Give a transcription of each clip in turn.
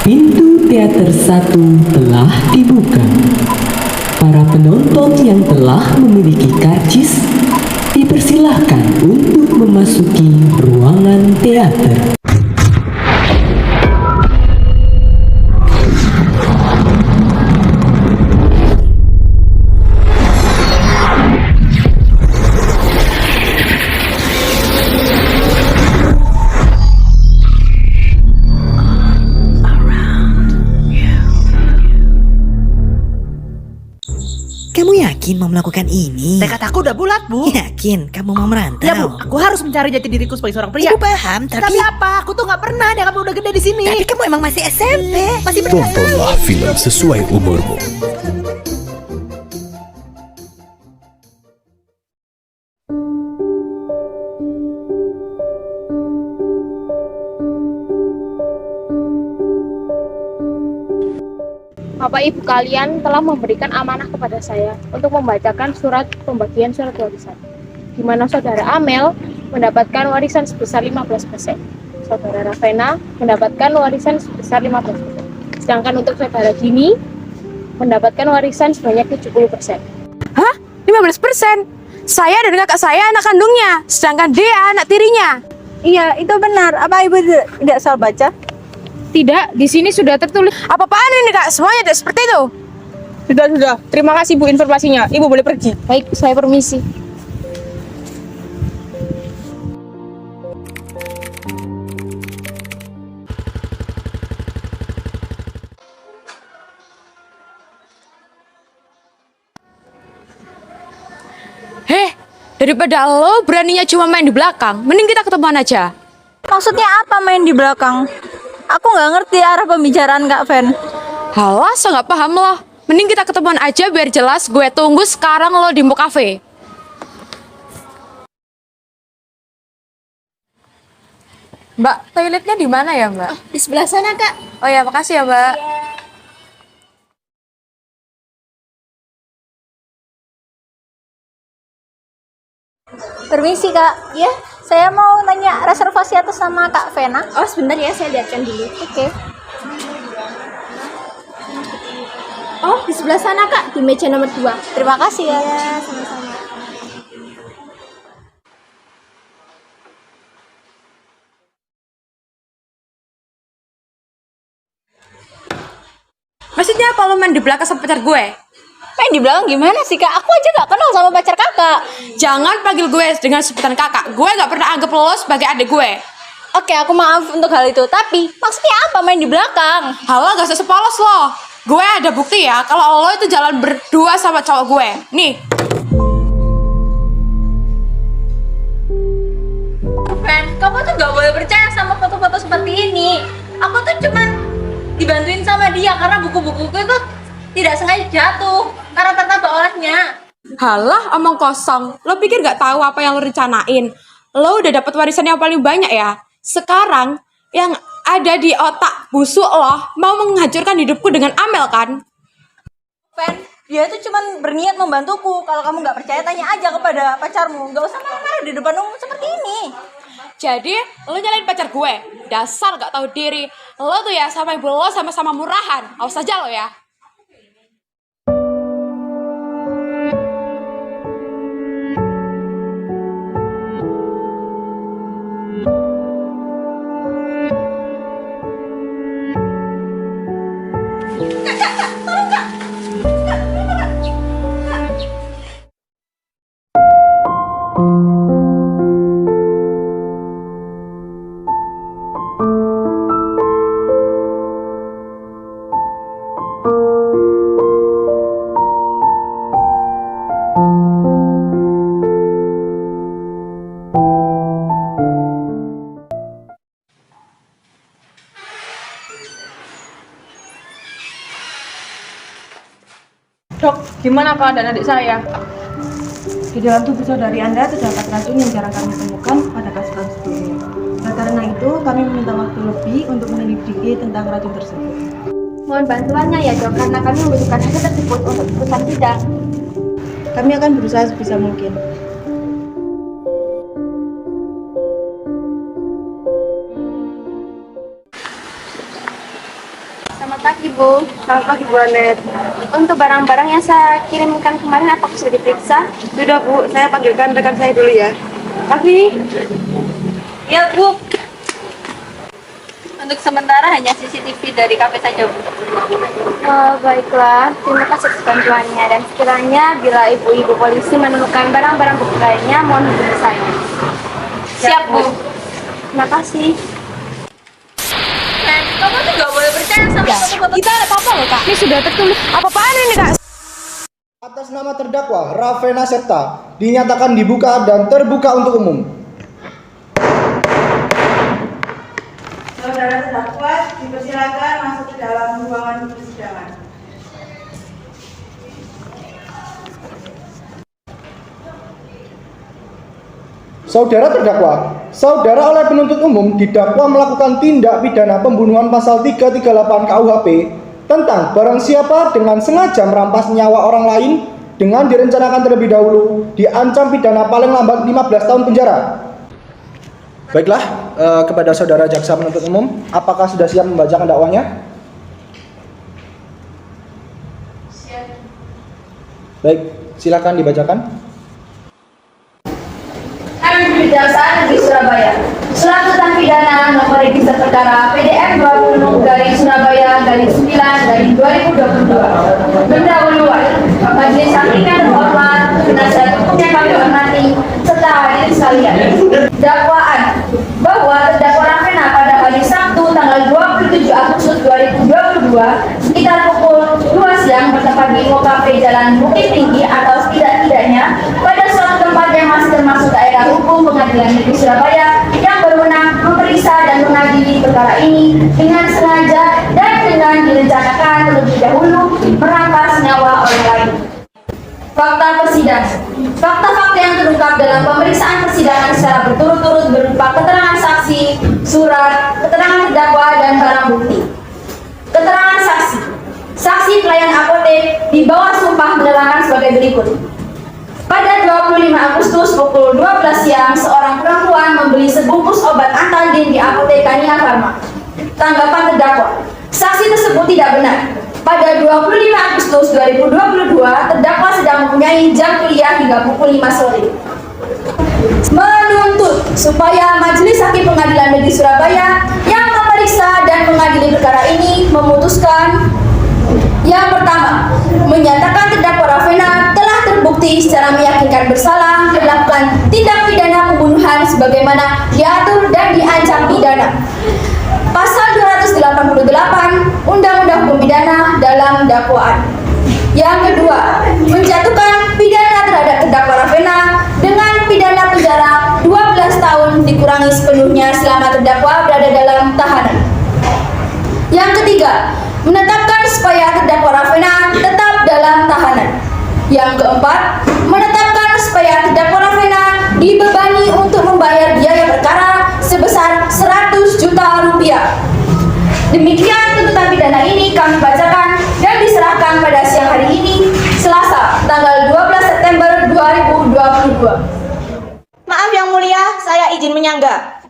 Pintu teater 1 telah dibuka. Para penonton yang telah memiliki karcis dipersilahkan untuk memasuki ruangan teater. Kamu yakin mau melakukan ini? Tekad aku udah bulat, Bu. Yakin kamu mau merantau? Ya, Bu. Aku harus mencari jati diriku sebagai seorang pria. Ibu paham, Tapi apa? Aku tuh nggak pernah dianggap udah gede di sini. Tapi kamu emang masih SMP. Masih berdua. Tontonlah film sesuai umurmu. Bapak Ibu kalian telah memberikan amanah kepada saya untuk membacakan surat pembagian surat warisan, di mana saudara Amel mendapatkan warisan sebesar 15%, saudara Ravena mendapatkan warisan sebesar 15%, sedangkan untuk saudara Dini mendapatkan warisan sebanyak 70%. Hah? 15%? Saya dan kakak saya anak kandungnya, sedangkan dia anak tirinya. Iya, itu benar. Apa Ibu tidak salah baca? Tidak, di sini sudah tertulis. Apa-apaan ini kak? Semuanya tidak seperti itu. Sudah. Terima kasih Bu informasinya. Ibu boleh pergi. Baik, saya permisi. Daripada lo beraninya cuma main di belakang, mending kita ketemuan aja. Maksudnya apa main di belakang? Aku nggak ngerti arah pembicaraan Kak Fen. Halah, so nggak paham loh. Mending kita ketemuan aja biar jelas. Gue tunggu sekarang lo di Mo Cafe. Mbak, toiletnya di mana ya, Mbak? Di sebelah sana, Kak. Oh ya, makasih ya, Mbak. Permisi Kak. Ya, saya mau nanya reservasi atas nama Kak Vena. Oh, sebentar ya, saya lihatkan dulu. Oke. Oh, di sebelah sana, Kak, di meja nomor 2. Terima kasih ya. Ya, sama-sama. Maksudnya apa lo main di belakang sama pacar gue? Main di belakang gimana sih Kak? Aku aja nggak kenal sama pacar Kakak. Jangan panggil gue dengan sebutan kakak. Gue gak pernah anggap lo sebagai adik gue. Oke, aku maaf untuk hal itu. Tapi maksudnya apa main di belakang? Halo, gak usah sepolos lo. Gue ada bukti ya kalau lo itu jalan berdua sama cowok gue. Nih. Fen, kamu tuh nggak boleh percaya sama foto-foto seperti ini. Aku tuh cuman dibantuin sama dia karena buku-bukuku itu tidak sengaja jatuh karena tertabrak olehnya. Halah, omong kosong. Lo pikir gak tahu apa yang lo rencanain? Lo udah dapat warisan yang paling banyak ya. Sekarang yang ada di otak busuk lo mau menghancurkan hidupku dengan Amel kan? Fen, dia tuh cuman berniat membantuku. Kalau kamu nggak percaya, tanya aja kepada pacarmu. Nggak usah marah-marah di depan umum seperti ini. Jadi lo nyalain pacar gue. Dasar gak tahu diri. Lo tuh ya sama ibu lo sama-sama murahan. Awas aja lo ya. Dok, gimana keadaan adik saya? Di dalam tubuh saudari Anda terdapat racun yang jarang kami temukan pada kasus-kasus sebelumnya. Nah, karena itu kami meminta waktu lebih untuk menyelidiki tentang racun tersebut. Mohon bantuannya ya, Dok, karena kami membutuhkan hasil tersebut untuk keputusan sidang. Kami akan berusaha sebisa mungkin. Selamat pagi, Bu. Selamat pagi, Bu Anet. Untuk barang-barang yang saya kirimkan kemarin, apakah sudah diperiksa? Sudah Bu, saya panggilkan rekan saya dulu ya. Pagi. Ya, Bu. Untuk sementara hanya CCTV dari kafe saja, Bu. Baiklah, terima kasih atas bantuannya. Dan sekiranya bila ibu-ibu polisi menemukan barang-barang bukti lainnya, mohon hubungi saya. Siap, Bu. Terima kasih. Men, kamu tuh gak boleh percaya sama foto-foto. Kita ada apa-apa loh, Kak? Ini sudah tertulis. Apa-apaan ini, Kak? Atas nama terdakwa Raffena Septa dinyatakan dibuka dan terbuka untuk umum. Saudara terdakwa dipersilakan masuk ke dalam ruangan persidangan. Saudara terdakwa, saudara oleh penuntut umum didakwa melakukan tindak pidana pembunuhan pasal 338 KUHP tentang barang siapa dengan sengaja merampas nyawa orang lain dengan direncanakan terlebih dahulu diancam pidana paling lambat 15 tahun penjara. Baiklah, kepada saudara jaksa penuntut umum, apakah sudah siap membacakan dakwanya? Siap. Baik, silakan dibacakan. Kejaksaan Negeri Surabaya. Surat tentang pidana nomor register perkara PDM 20 dari Surabaya dari 9 dari 2022. Pendahuluan. Majelis Hakim yang terhormat, penasihat hukum yang kami hormati, serta hadirin sekalian. Dakwaan bahwa terdakwa Raffena pada hari Sabtu tanggal 27 Agustus 2022 sekitar pukul 2 siang bertempat di OKP Jalan Bukit Tinggi atau setidak-tidaknya pada suatu tempat yang masih termasuk daerah hukum Pengadilan Negeri Surabaya yang berwenang memeriksa dan mengadili perkara ini dengan sengaja dan dengan direncanakan terlebih dahulu merampas nyawa orang lain. Fakta persidangan. Fakta-fakta yang terungkap dalam pemeriksaan persidangan secara berturut-turut berupa keterangan saksi, surat, keterangan terdakwa, dan barang bukti. Keterangan saksi. Saksi pelayan apotek di bawah sumpah menerangkan sebagai berikut. Pada 25 Agustus pukul 12 siang, seorang perempuan membeli sebungkus obat Antaldin di apotek Kania Farma. Tanggapan terdakwa. Saksi tersebut tidak benar. Pada 25 Agustus 2022, terdakwa sedang mempunyai jam kuliah hingga pukul 5 sore. Menuntut supaya Majelis Hakim Pengadilan Negeri Surabaya yang memeriksa dan mengadili perkara ini memutuskan yang pertama, menyatakan terdakwa Raffena telah terbukti secara meyakinkan bersalah melakukan tindak pidana pembunuhan sebagaimana diatur dan diancam pidana Pasal 288 Undang-Undang Hukum Pidana dalam dakwaan. Yang kedua, menjatuhkan pidana terhadap terdakwa Raffena dengan pidana penjara 12 tahun dikurangi sepenuhnya selama terdakwa berada dalam tahanan. Yang ketiga, menetapkan supaya terdakwa Raffena tetap dalam tahanan. Yang keempat, menetapkan supaya terdakwa Raffena dibebani untuk membayar biaya perkara sebesar 100 juta rupiah. Demikian tuntutan pidana ini kami bacakan dan diserahkan pada siang hari ini, Selasa, tanggal 12 September 2022. Maaf Yang Mulia, saya izin menyangga.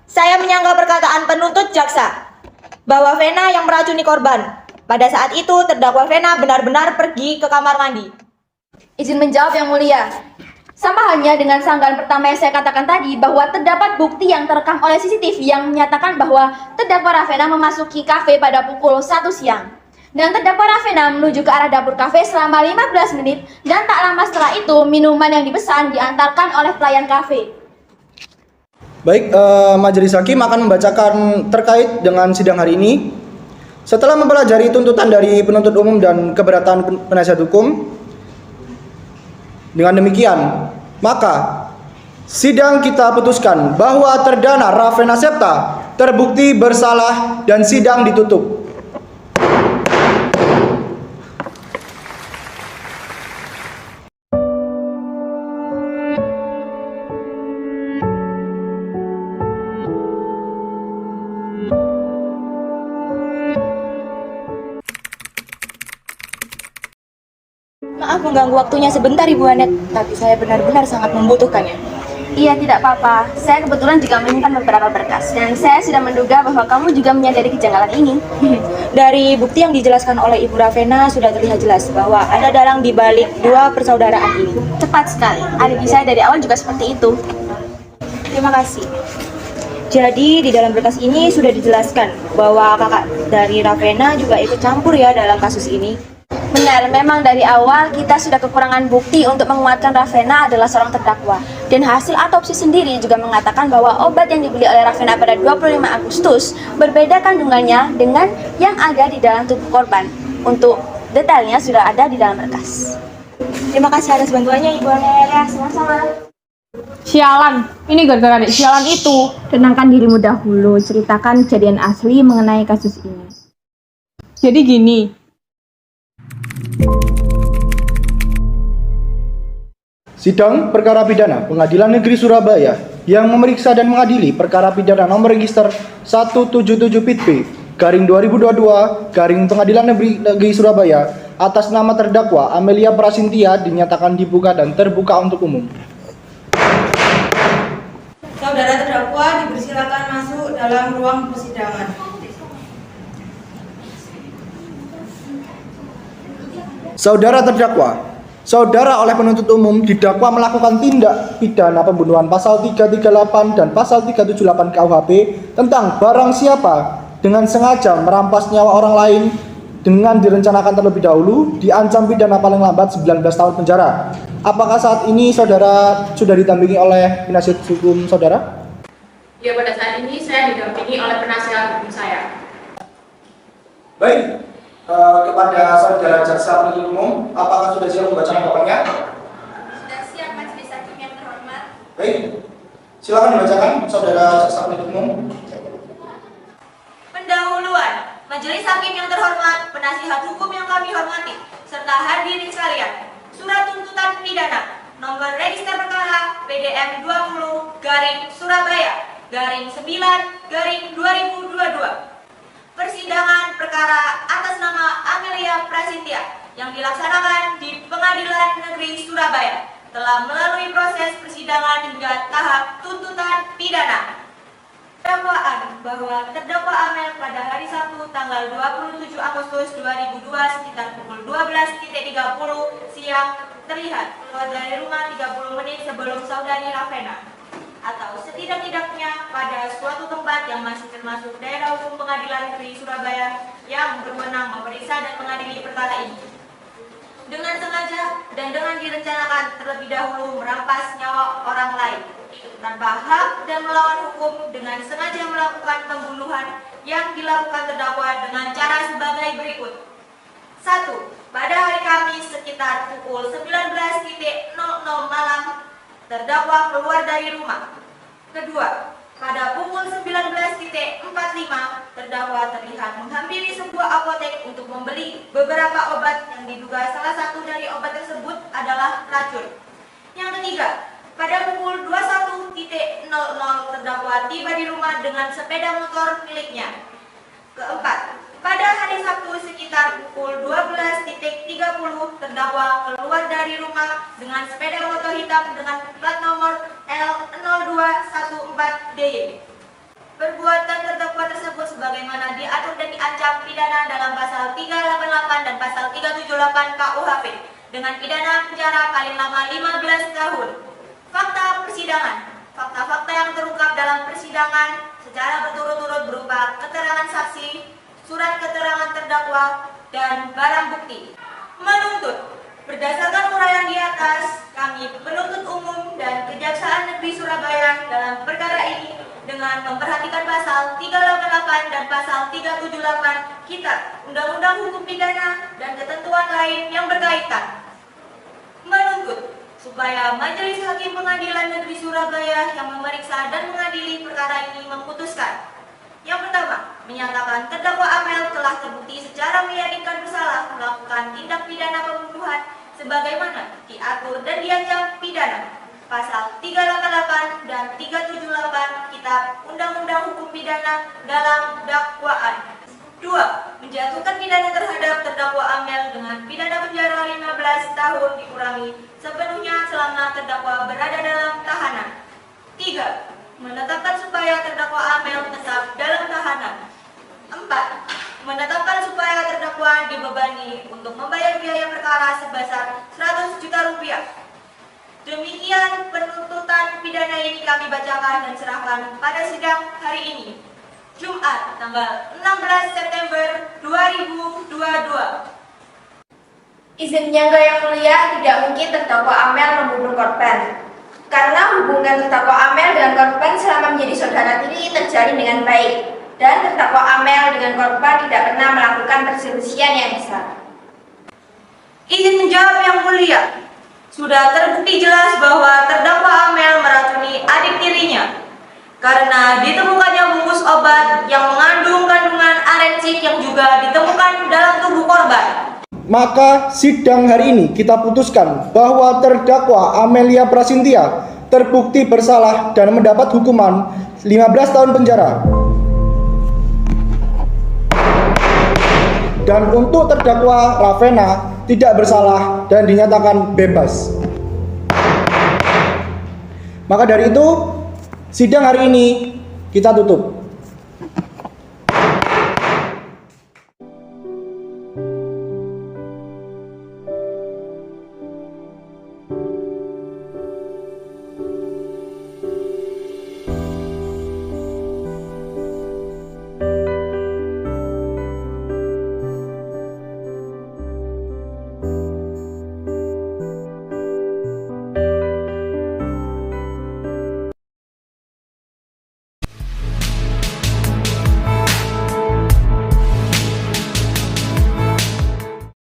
Saya menyangga perkataan penuntut jaksa bahwa Vena yang meracuni korban. Pada saat itu terdakwa Vena benar-benar pergi ke kamar mandi. Izin menjawab Yang Mulia. Sama halnya dengan sanggahan pertama yang saya katakan tadi, bahwa terdapat bukti yang terekam oleh CCTV yang menyatakan bahwa terdakwa Raffena memasuki kafe pada pukul 1 siang. Dan terdakwa Raffena menuju ke arah dapur kafe selama 15 menit dan tak lama setelah itu minuman yang dipesan diantarkan oleh pelayan kafe. Baik, Majelis Hakim akan membacakan terkait dengan sidang hari ini. Setelah mempelajari tuntutan dari penuntut umum dan keberatan penasihat hukum, dengan demikian, maka sidang kita putuskan bahwa terdakwa Raffena Septa terbukti bersalah dan sidang ditutup. Maaf mengganggu waktunya sebentar Ibu Anet, tapi saya benar-benar sangat membutuhkannya. Iya, tidak apa-apa. Saya kebetulan juga menyimpan beberapa berkas dan saya sudah menduga bahwa kamu juga menyadari kejanggalan ini. Dari bukti yang dijelaskan oleh Ibu Ravena sudah terlihat jelas bahwa ada dalang di balik dua persaudaraan ini. Tepat sekali. Alibi saya dari awal juga seperti itu. Terima kasih. Jadi di dalam berkas ini sudah dijelaskan bahwa kakak dari Ravena juga ikut campur ya dalam kasus ini. Benar, memang dari awal kita sudah kekurangan bukti untuk menguatkan Ravena adalah seorang terdakwa. Dan hasil autopsi sendiri juga mengatakan bahwa obat yang dibeli oleh Ravena pada 25 Agustus berbeda kandungannya dengan yang ada di dalam tubuh korban. Untuk detailnya sudah ada di dalam berkas. Terima kasih atas bantuannya Ibu Anelia, sama-sama. Sialan, ini gara-gara adik sialan itu. Tenangkan dirimu dahulu, ceritakan kejadian asli mengenai kasus ini. Jadi gini. Sidang Perkara Pidana Pengadilan Negeri Surabaya yang memeriksa dan mengadili perkara pidana nomor register 177 PIT B garing 2022 garing Pengadilan Negeri Surabaya atas nama terdakwa Amelia Prasintia dinyatakan dibuka dan terbuka untuk umum. Saudara terdakwa dipersilakan masuk dalam ruang persidangan. Saudara terdakwa, saudara oleh penuntut umum didakwa melakukan tindak pidana pembunuhan pasal 338 dan pasal 378 KUHP tentang barang siapa dengan sengaja merampas nyawa orang lain dengan direncanakan terlebih dahulu diancam pidana paling lambat 19 tahun penjara. Apakah saat ini saudara sudah didampingi oleh penasihat hukum saudara? Ya, pada saat ini saya didampingi oleh penasihat hukum saya. Baik, kepada saudara jaksa penuntut umum, apakah sudah siap membacakan dakwanya? Sudah siap majelis hakim yang terhormat. Baik, silakan dibacakan saudara jaksa penuntut umum. Pendahuluan, Majelis Hakim yang terhormat, penasihat hukum yang kami hormati, serta hadirin sekalian. Surat tuntutan pidana nomor register perkara PDM 20 garing Surabaya garing 9 garing 2022. Persidangan perkara atas nama Amelia Prasintia yang dilaksanakan di Pengadilan Negeri Surabaya telah melalui proses persidangan hingga tahap tuntutan pidana. Dakwaan bahwa terdakwa Amel pada hari Sabtu tanggal 27 Agustus 2002 sekitar pukul 12.30 siang terlihat keluar dari rumah 30 menit sebelum saudari Ravena, atau setidak-tidaknya pada suatu tempat yang masih termasuk daerah hukum Pengadilan Negeri Surabaya yang berwenang memeriksa dan mengadili perkara ini. Dengan sengaja dan dengan direncanakan terlebih dahulu merampas nyawa orang lain tanpa hak dan melawan hukum dengan sengaja melakukan pembunuhan yang dilakukan terdakwa dengan cara sebagai berikut. 1. Pada hari Kamis sekitar pukul 19.00 malam, terdakwa keluar dari rumah. Kedua, pada pukul 19.45, terdakwa terlihat menghampiri sebuah apotek untuk membeli beberapa obat yang diduga salah satu dari obat tersebut adalah racun. Yang ketiga, pada pukul 21.00 terdakwa tiba di rumah dengan sepeda motor miliknya. Keempat, pada hari Sabtu sekitar pukul 12.30 terdakwa keluar dari rumah dengan sepeda motor hitam dengan plat nomor L0214DY. Perbuatan terdakwa tersebut sebagaimana diatur dan diancam pidana dalam pasal 388 dan pasal 378 KUHP dengan pidana penjara paling lama 15 tahun. Fakta persidangan. Fakta-fakta yang terungkap dalam persidangan secara berturut-turut berupa keterangan saksi, surat keterangan terdakwa, dan barang bukti. Menuntut. Berdasarkan uraian di atas, kami penuntut umum dan Kejaksaan Negeri Surabaya dalam perkara ini dengan memperhatikan pasal 388 dan pasal 378 Kitab Undang-Undang Hukum Pidana dan ketentuan lain yang berkaitan. Menuntut supaya Majelis Hakim Pengadilan Negeri Surabaya yang memeriksa dan mengadili perkara ini memutuskan. Yang pertama, menyatakan terdakwa Amel telah terbukti secara meyakinkan bersalah melakukan tindak pidana pembunuhan sebagaimana diatur dan diancam pidana pasal 388 dan 378 Kitab Undang-Undang Hukum Pidana dalam dakwaan. 2. Menjatuhkan pidana terhadap terdakwa Amel dengan pidana penjara 15 tahun dikurangi sepenuhnya selama terdakwa berada dalam tahanan. 3. Menetapkan supaya terdakwa Amel tetap dalam tahanan. 4. menetapkan supaya terdakwa dibebani untuk membayar biaya perkara sebesar 100 juta rupiah. Demikian penuntutan pidana ini kami bacakan dan serahkan pada sidang hari ini, Jumat tanggal 16 September 2022. Izin menyangga yang mulia, tidak mungkin terdakwa Amel membunuh korban. Karena hubungan terdakwa Amel dengan korban selama menjadi saudara tiri terjalin dengan baik, dan terdakwa Amel dengan korban tidak pernah melakukan perselisihan yang besar. Izin menjawab yang mulia, sudah terbukti jelas bahwa terdakwa Amel meracuni adik tirinya karena ditemukannya bungkus obat yang mengandung kandungan arencik yang juga ditemukan dalam tubuh korban. Maka sidang hari ini kita putuskan bahwa terdakwa Amelia Prasintia terbukti bersalah dan mendapat hukuman 15 tahun penjara. Dan untuk terdakwa Raffena tidak bersalah dan dinyatakan bebas. Maka dari itu sidang hari ini kita tutup.